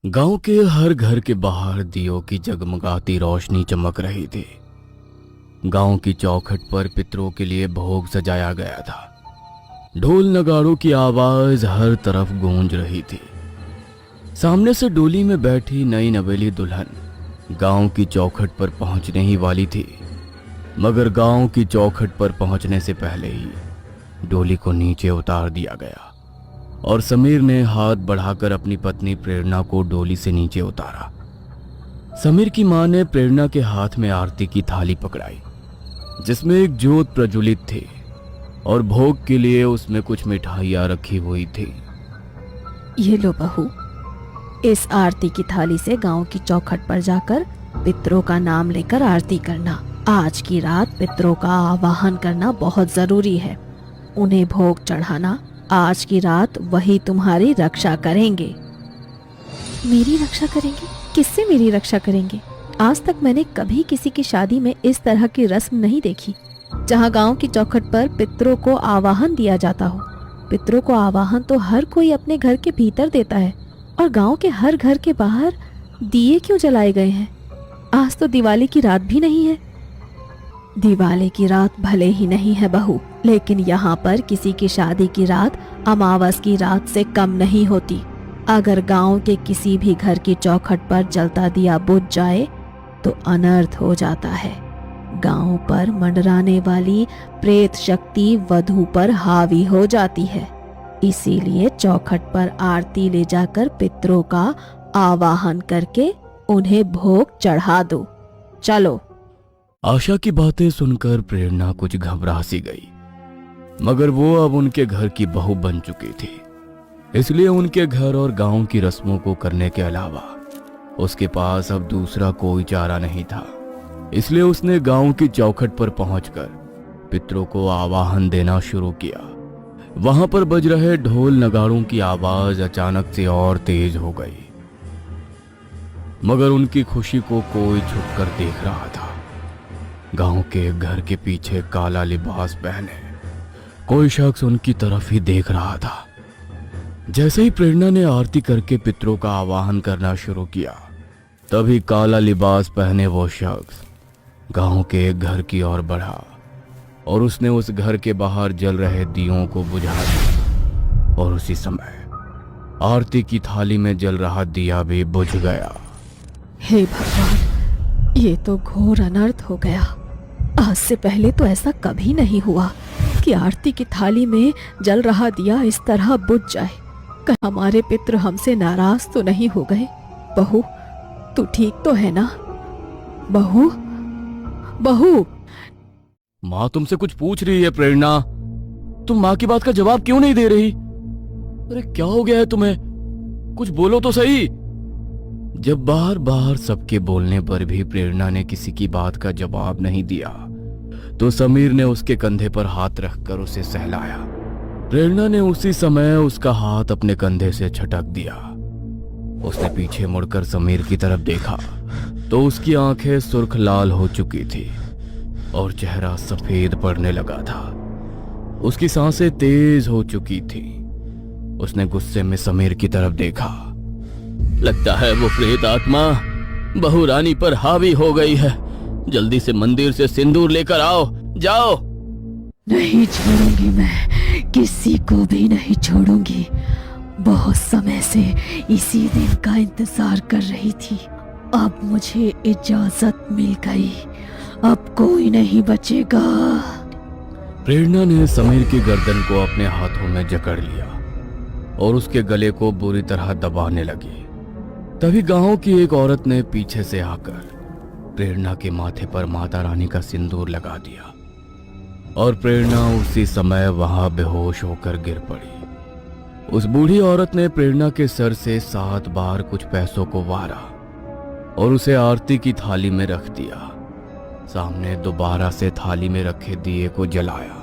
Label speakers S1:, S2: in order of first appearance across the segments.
S1: गांव के हर घर के बाहर दियों की जगमगाती रोशनी चमक रही थी। गांव की चौखट पर पितरों के लिए भोग सजाया गया था। ढोल नगाड़ों की आवाज हर तरफ गूंज रही थी। सामने से डोली में बैठी नई नवेली दुल्हन गांव की चौखट पर पहुंचने ही वाली थी, मगर गांव की चौखट पर पहुंचने से पहले ही डोली को नीचे उतार दिया गया और समीर ने हाथ बढ़ाकर अपनी पत्नी प्रेरणा को डोली से नीचे उतारा। समीर की मां ने प्रेरणा के हाथ में आरती की थाली पकड़ाई, जिसमें एक जोत प्रज्वलित थी और भोग के लिए उसमें कुछ मिठाइयां रखी हुई थी।
S2: ये लो बहू, इस आरती की थाली से गांव की चौखट पर जाकर पितरों का नाम लेकर आरती करना। आज की रात पितरों का आवाहन करना बहुत जरूरी है। उन्हें भोग चढ़ाना। आज की रात वही तुम्हारी रक्षा करेंगे। मेरी रक्षा करेंगे? किससे मेरी रक्षा करेंगे? आज तक मैंने कभी किसी की शादी में इस तरह की रस्म नहीं देखी, जहां गांव की चौखट पर पितरों को आवाहन दिया जाता हो। पितरों को आवाहन तो हर कोई अपने घर के भीतर देता है, और गांव के हर घर के बाहर दिए क्यों जलाए गए हैं? आज तो दिवाली की रात भी नहीं है। दिवाली की रात भले ही नहीं है बहू, लेकिन यहाँ पर किसी की शादी की रात अमावस की रात से कम नहीं होती। अगर गांव के किसी भी घर की चौखट पर जलता दिया बुझ जाए तो अनर्थ हो जाता है। गांव पर मंडराने वाली प्रेत शक्ति वधू पर हावी हो जाती है। इसीलिए चौखट पर आरती ले जाकर पितरों का आवाहन करके उन्हें भोग चढ़ा दो। चलो।
S1: आशा की बातें सुनकर प्रेरणा कुछ घबरा सी गई, मगर वो अब उनके घर की बहू बन चुकी थी। इसलिए उनके घर और गांव की रस्मों को करने के अलावा उसके पास अब दूसरा कोई चारा नहीं था। इसलिए उसने गांव की चौखट पर पहुंचकर पितरों को आवाहन देना शुरू किया। वहां पर बज रहे ढोल नगाड़ों की आवाज अचानक से और तेज हो गई, मगर उनकी खुशी को कोई छुपकर देख रहा था। गांव के घर के पीछे काला लिबास पहने कोई शख्स उनकी तरफ ही देख रहा था। जैसे ही प्रेरणा ने आरती करके पितरों का आवाहन करना शुरू किया, तभी काला लिबास पहने वो शख्स गांव के एक घर की ओर बढ़ा और उसने उस घर के बाहर जल रहे दियों को बुझा दिया, और उसी समय आरती की थाली में जल रहा दिया भी बुझ गया।
S2: हे भगवान, ये तो घोर अनर्थ हो गया। आज से पहले तो ऐसा कभी नहीं हुआ कि आरती की थाली में जल रहा दिया इस तरह बुझ जाए। कहीं हमारे पितृ हमसे नाराज तो नहीं हो गए? बहू, तू ठीक तो है ना? बहू, बहू।
S1: माँ तुमसे कुछ पूछ रही है प्रेरणा। तुम माँ की बात का जवाब क्यों नहीं दे रही? अरे क्या हो गया है तुम्हें? कुछ बोलो तो सही। जब बार बार सबके बोलने पर भी प्रेरणा ने किसी की बात का जवाब नहीं दिया, तो समीर ने उसके कंधे पर हाथ रखकर उसे सहलाया। प्रेरणा ने उसी समय उसका हाथ अपने कंधे से झटक दिया। उसने पीछे मुड़कर समीर की तरफ देखा तो उसकी आंखें सुर्ख लाल हो चुकी थी और चेहरा सफेद पड़ने लगा था। उसकी सांसें तेज हो चुकी थी। उसने गुस्से में समीर की तरफ देखा। लगता है वो प्रेत आत्मा बहू रानी पर हावी हो गई है। जल्दी से मंदिर से सिंदूर लेकर आओ, जाओ।
S2: नहीं छोड़ूंगी, मैं किसी को भी नहीं छोड़ूंगी। बहुत समय से इसी दिन का इंतजार कर रही थी। अब मुझे इजाजत मिल गई। अब कोई नहीं बचेगा।
S1: प्रेरणा ने समीर की गर्दन को अपने हाथों में जकड़ लिया और उसके गले को बुरी तरह दबाने लगी। तभी गांव की एक औरत ने पीछे से आकर प्रेरणा के माथे पर माता रानी का सिंदूर लगा दिया और प्रेरणा उसी समय वहां बेहोश होकर गिर पड़ी। उस बूढ़ी औरत ने प्रेरणा के सर से 7 बार कुछ पैसों को वारा और उसे आरती की थाली में रख दिया। सामने दोबारा से थाली में रखे दिए को जलाया।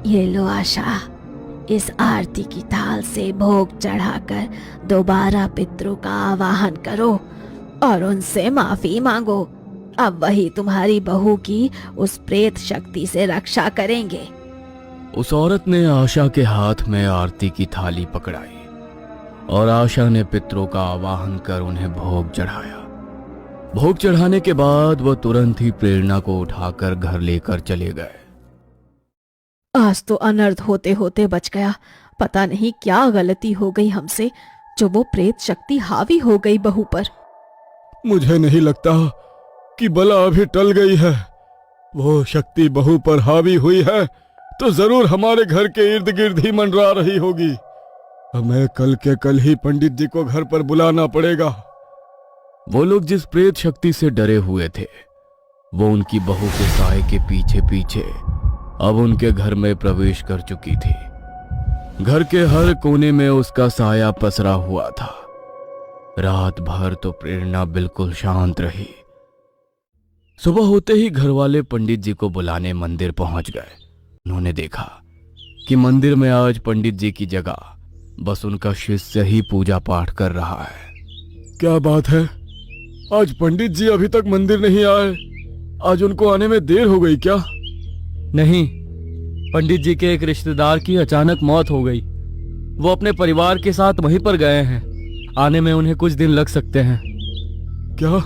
S2: ये लो आशा, इस आरती की थाल से भोग चढ़ाकर दोबारा पितरों का आवाहन करो और उनसे माफी मांगो। अब वही तुम्हारी बहू की उस प्रेत शक्ति से रक्षा करेंगे।
S1: उस औरत ने आशा के हाथ में आरती की थाली पकड़ाई और आशा ने पितरों का आवाहन कर उन्हें भोग चढ़ाया। भोग चढ़ाने के बाद वह तुरंत ही प्रेरणा को उठाकर घर लेकर चले गए।
S2: आज तो अनर्थ होते होते बच गया। पता नहीं क्या गलती हो गई हमसे, जो वो प्रेत शक्ति हावी हो गई बहू पर।
S3: मुझे नहीं लगता कि बला अभी टल गई है। वो शक्ति बहू पर हावी हुई है तो जरूर हमारे घर के इर्द गिर्द ही मंडरा रही होगी। हमें कल के कल ही पंडित जी को घर पर बुलाना पड़ेगा।
S1: वो लोग जिस प्रेत शक्ति से डरे हुए थे, वो उनकी बहू के साए के पीछे पीछे अब उनके घर में प्रवेश कर चुकी थी। घर के हर कोने में उसका साया पसरा हुआ था। रात भर तो प्रेरणा बिल्कुल शांत रही। सुबह होते ही घर वाले पंडित जी को बुलाने मंदिर पहुंच गए। उन्होंने देखा कि मंदिर में आज पंडित जी की जगह बस उनका शिष्य ही पूजा पाठ कर रहा है।
S3: क्या बात है, आज पंडित जी अभी तक मंदिर नहीं आए? आज उनको आने में देर हो गई क्या?
S1: नहीं, पंडित जी के एक रिश्तेदार की अचानक मौत हो गई। वो अपने परिवार के साथ वहीं पर गए हैं। आने में उन्हें कुछ दिन लग सकते हैं।
S3: क्या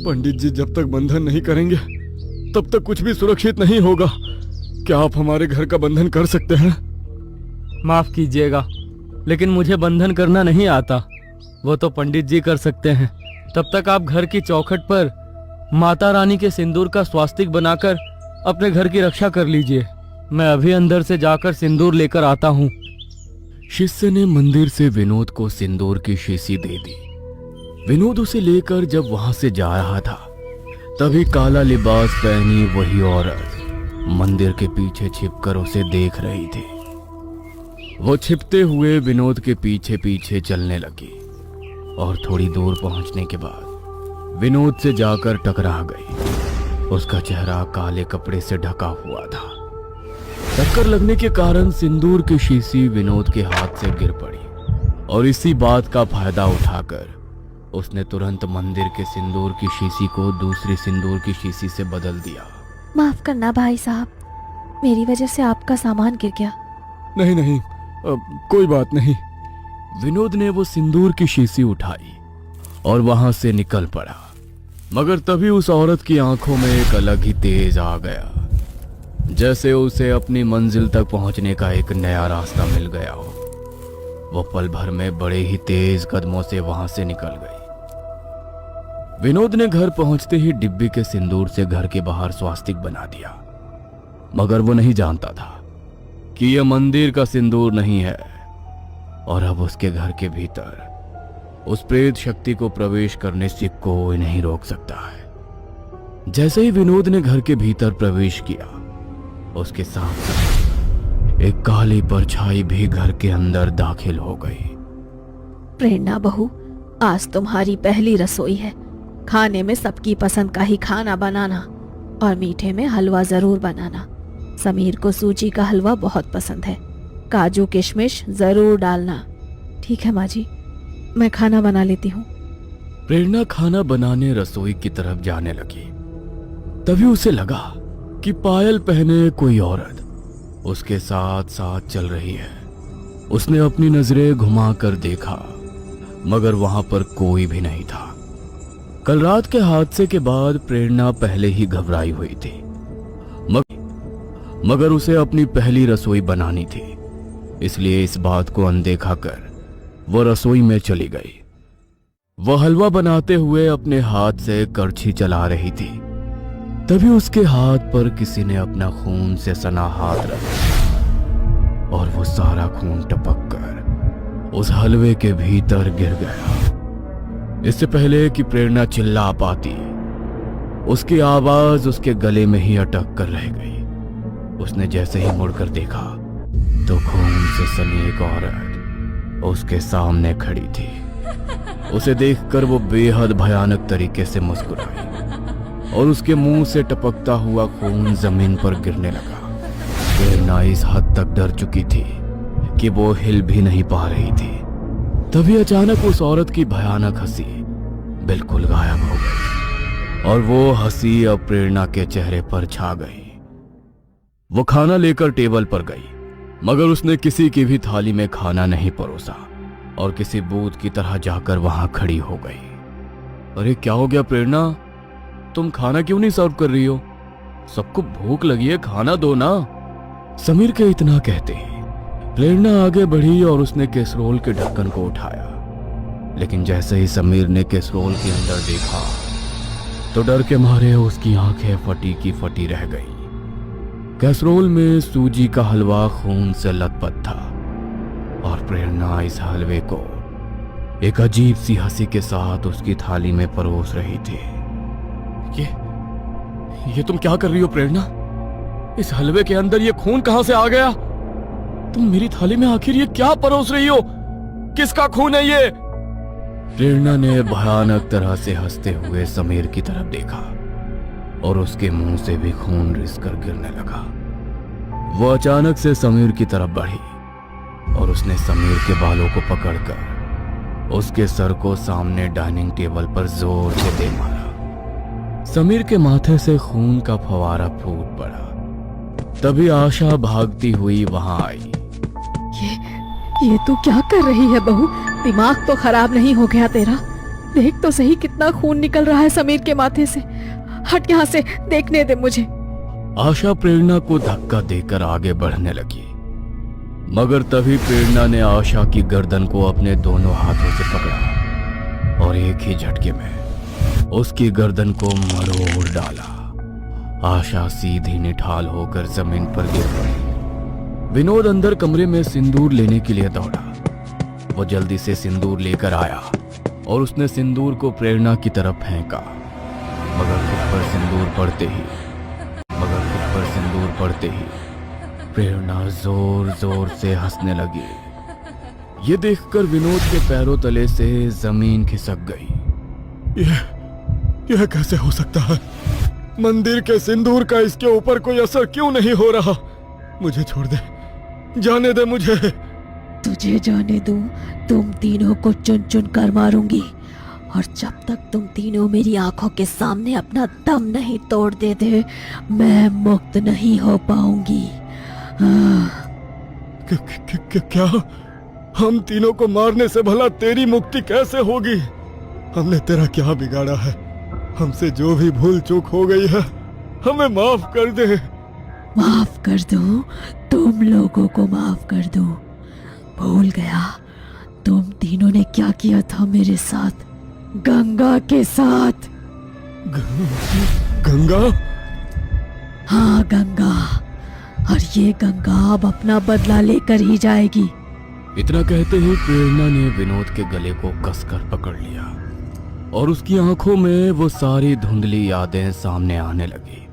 S3: पंडित जी जब तक बंधन नहीं करेंगे तब तक कुछ भी सुरक्षित नहीं होगा? क्या आप हमारे घर का बंधन कर सकते हैं?
S1: माफ कीजिएगा, लेकिन मुझे बंधन करना नहीं आता। वो तो पंडित जी कर सकते हैं। तब तक आप घर की चौखट पर माता रानी के सिंदूर का स्वास्तिक बनाकर अपने घर की रक्षा कर लीजिए। मैं अभी अंदर से जाकर सिंदूर लेकर आता हूँ। शिष्य ने मंदिर से विनोद को सिंदूर की शीशी दे दी। विनोद उसे लेकर जब वहां से जा रहा था, तभी काला लिबास पहनी वही औरत मंदिर के पीछे छिपकर उसे देख रही थी। वो छिपते हुए विनोद के पीछे पीछे चलने लगी और थोड़ी दूर पहुंचने के बाद विनोद से जाकर टकरा गई। उसका चेहरा काले कपड़े से ढका हुआ था। टक्कर लगने के कारण सिंदूर की शीशी विनोद के हाथ से गिर पड़ी और इसी बात का फायदा उठाकर उसने तुरंत मंदिर के सिंदूर की शीशी को दूसरी सिंदूर की शीशी से बदल दिया।
S2: माफ करना भाई साहब, मेरी वजह से आपका सामान गिर गया।
S3: नहीं नहीं, कोई बात नहीं।
S1: विनोद ने वो सिंदूर की शीशी उठाई और वहां से निकल पड़ा। मगर तभी उस औरत की आंखों में एक अलग ही तेज आ गया, जैसे उसे अपनी मंजिल तक पहुंचने का एक नया रास्ता मिल गया हो। वो पल भर में बड़े ही तेज कदमों से वहां से निकल गई। विनोद ने घर पहुंचते ही डिब्बी के सिंदूर से घर के बाहर स्वास्तिक बना दिया। मगर वो नहीं जानता था कि यह मंदिर का सिंदूर नहीं है और अब उसके घर के भीतर उस प्रेत शक्ति को प्रवेश करने से कोई नहीं रोक सकता है। जैसे ही विनोद ने घर के भीतर प्रवेश किया, उसके साथ साथ एक काली परछाई भी घर के अंदर दाखिल हो गई।
S2: प्रेरणा बहू, आज तुम्हारी पहली रसोई है। खाने में सबकी पसंद का ही खाना बनाना और मीठे में हलवा जरूर बनाना। समीर को सूजी का हलवा बहुत पसंद है। काजू किशमिश जरूर डालना। ठीक है माँ जी, मैं खाना बना लेती हूँ।
S1: प्रेरणा खाना बनाने रसोई की तरफ जाने लगी। तभी उसे लगा कि पायल पहने कोई औरत उसके साथ साथ चल रही है। उसने अपनी नजरें घुमाकर देखा, मगर वहां पर कोई भी नहीं था। कल रात के हादसे के बाद प्रेरणा पहले ही घबराई हुई थी, मगर उसे अपनी पहली रसोई बनानी थी, इसलिए इस बात को अनदेखा कर वो रसोई में चली गई। वह हलवा बनाते हुए अपने हाथ से करछी चला रही थी। तभी उसके हाथ पर किसी ने अपना खून से सना हाथ रखा और वो सारा खून टपक कर उस हलवे के भीतर गिर गया। इससे पहले कि प्रेरणा चिल्ला पाती, उसकी आवाज उसके गले में ही अटक कर रह गई। उसने जैसे ही मुड़कर देखा तो खून से सनी एक औरत उसके सामने खड़ी थी। उसे देखकर वो बेहद भयानक तरीके से मुस्कुराई और उसके मुंह से टपकता हुआ खून जमीन पर गिरने लगा। प्रेरणा इस हद तक डर चुकी थी कि वो हिल भी नहीं पा रही थी। तभी अचानक उस औरत की भयानक हंसी बिल्कुल गायब हो गई और वो हंसी अब प्रेरणा के चेहरे पर छा गई। वो खाना लेकर टेबल पर गई, मगर उसने किसी की भी थाली में खाना नहीं परोसा। और किसी बूथ की तरह जाकर वहां खड़ी हो गई। अरे क्या हो गया प्रेरणा, तुम खाना क्यों नहीं सर्व कर रही हो? सबको भूख लगी है, खाना दो ना। समीर के इतना कहते ही प्रेरणा आगे बढ़ी और उसने कैसरोल के ढक्कन को उठाया। लेकिन जैसे ही समीर ने कैसरोल के अंदर देखा तो डर के मारे उसकी आंखें फटी की फटी रह गई। कैसरोल में सूजी का हलवा खून से लथपथ था और प्रेरणा इस हलवे को एक अजीब सी हंसी के साथ उसकी थाली में परोस रही थी। ये तुम क्या कर रही हो प्रेरणा? इस हलवे के अंदर ये खून कहां से आ गया? तुम मेरी थाली में आखिर ये क्या परोस रही हो? किसका खून है ये? प्रेरणा ने भयानक तरह से हंसते हुए समीर की तरफ देखा और उसके मुंह से भी खून रिसकर गिरने लगा। वो अचानक से समीर की तरफ बढ़ी और उसने समीर के बालों को पकड़कर उसके सर को सामने डाइनिंग टेबल पर जोर से दे मारा। समीर के माथे से खून का फवारा फूट पड़ा। तभी आशा भागती हुई वहां आई।
S2: ये तू क्या कर रही है बहू? दिमाग तो खराब नहीं हो गया तेरा? देख तो सही कितना खून निकल रहा है समीर के माथे से। हट यहाँ से, देखने दे मुझे।
S1: आशा प्रेरणा को धक्का देकर आगे बढ़ने लगी, मगर तभी प्रेरणा ने आशा की गर्दन को अपने दोनों हाथों से पकड़ा और एक ही झटके में उसकी गर्दन को मरोड़ डाला। आशा सीधी निठाल होकर जमीन पर गिर पड़ी। विनोद अंदर कमरे में सिंदूर लेने के लिए दौड़ा। वो जल्दी से सिंदूर लेकर आया और उसने सिंदूर को प्रेरणा की तरफ फेंका, मगर खुद पर सिंदूर पड़ते ही प्रेरणा जोर जोर से हंसने लगी। ये देखकर विनोद के पैरों तले से जमीन खिसक गई।
S3: यह कैसे हो सकता है? मंदिर के सिंदूर का इसके ऊपर कोई असर क्यों नहीं हो रहा? मुझे छोड़ दे, जाने दे मुझे।
S2: तुझे जाने दूं? तुम तीनों को चुन चुन कर मारूंगी और जब तक तुम तीनों मेरी आंखों के सामने अपना दम नहीं तोड़ देते मैं मुक्त नहीं हो पाऊंगी।
S3: क्या? हम तीनों को मारने से भला तेरी मुक्ति कैसे होगी? हमने तेरा क्या बिगाड़ा है? हमसे जो भी भूल चूक हो गई है हमें माफ कर दे।
S2: माफ कर दो? तुम लोगों को माफ कर दो? भूल गया तुम तीनों ने क्या किया था मेरे साथ, गंगा के साथ।
S3: गंगा?
S2: हाँ गंगा, और ये गंगा अब अपना बदला लेकर ही जाएगी।
S1: इतना कहते ही प्रेरणा ने विनोद के गले को कसकर पकड़ लिया और उसकी आंखों में वो सारी धुंधली यादें सामने आने लगी,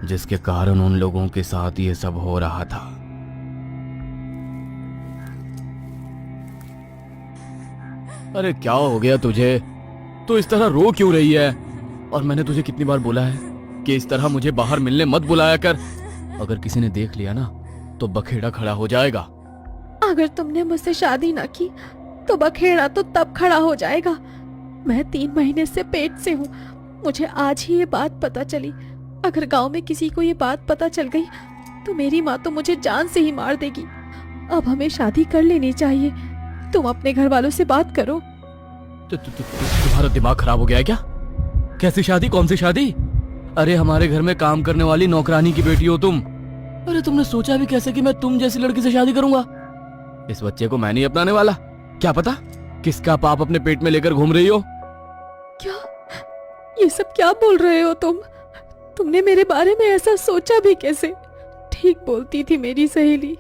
S1: जिसके कारण उन लोगों के साथ ये सब हो रहा था। अरे क्या हो गया तुझे? तू इस तरह रो क्यों रही है? और मैंने तुझे कितनी बार बोला है कि इस तरह मुझे बाहर मिलने मत बुलाया कर। अगर किसी ने देख लिया ना तो बखेड़ा खड़ा हो जाएगा।
S2: अगर तुमने मुझसे शादी ना की तो बखेड़ा तो तब खड़ा हो जाएगा। मैं 3 महीने से पेट से हूँ। मुझे आज ही ये बात पता चली। अगर गांव में किसी को ये बात पता चल गई तो मेरी माँ तो मुझे जान से ही मार देगी। अब हमें शादी कर लेनी चाहिए। तुम अपने घर वालों से बात करो।
S1: तुम्हारा दिमाग खराब हो गया है क्या? कैसी शादी? कौन सी शादी? अरे हमारे घर में काम करने वाली नौकरानी की बेटी हो तुम। अरे तुमने सोचा भी कैसे कि मैं तुम जैसी लड़की से शादी करूंगा? इस बच्चे को मैं नहीं अपनाने वाला। क्या पता किसका पाप अपने पेट में लेकर घूम रही हो।
S2: क्या ये सब क्या बोल रहे हो तुम? तुमने मेरे बारे में ऐसा सोचा भी कैसे? ठीक बोलती थी मेरी सहेली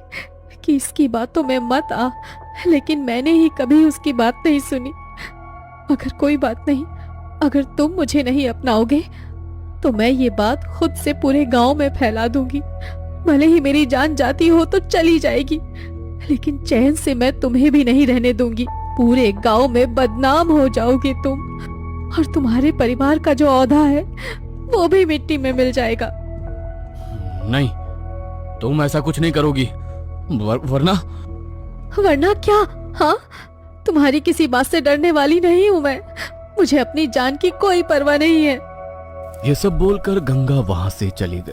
S2: कि इसकी बातों में मत आ, लेकिन मैंने ही कभी उसकी बात नहीं सुनी। मगर कोई बात नहीं, अगर तुम मुझे नहीं अपनाओगे तो मैं ये बात खुद से पूरे गांव में फैला दूंगी। भले ही मेरी जान जाती हो तो चली जाएगी, लेकिन चैन से मैं तुम्हें भी नहीं रहने दूंगी। पूरे गांव में बदनाम हो जाओगे तुम, और तुम्हारे परिवार का जो औहदा है वो भी मिट्टी में मिल जाएगा।
S1: नहीं, तुम ऐसा कुछ नहीं करोगी।
S2: वरना क्या? हाँ, तुम्हारी किसी बात से डरने वाली नहीं हूँ मैं। मुझे अपनी जान की कोई परवाह नहीं है।
S1: ये सब बोलकर गंगा वहां से चली गई।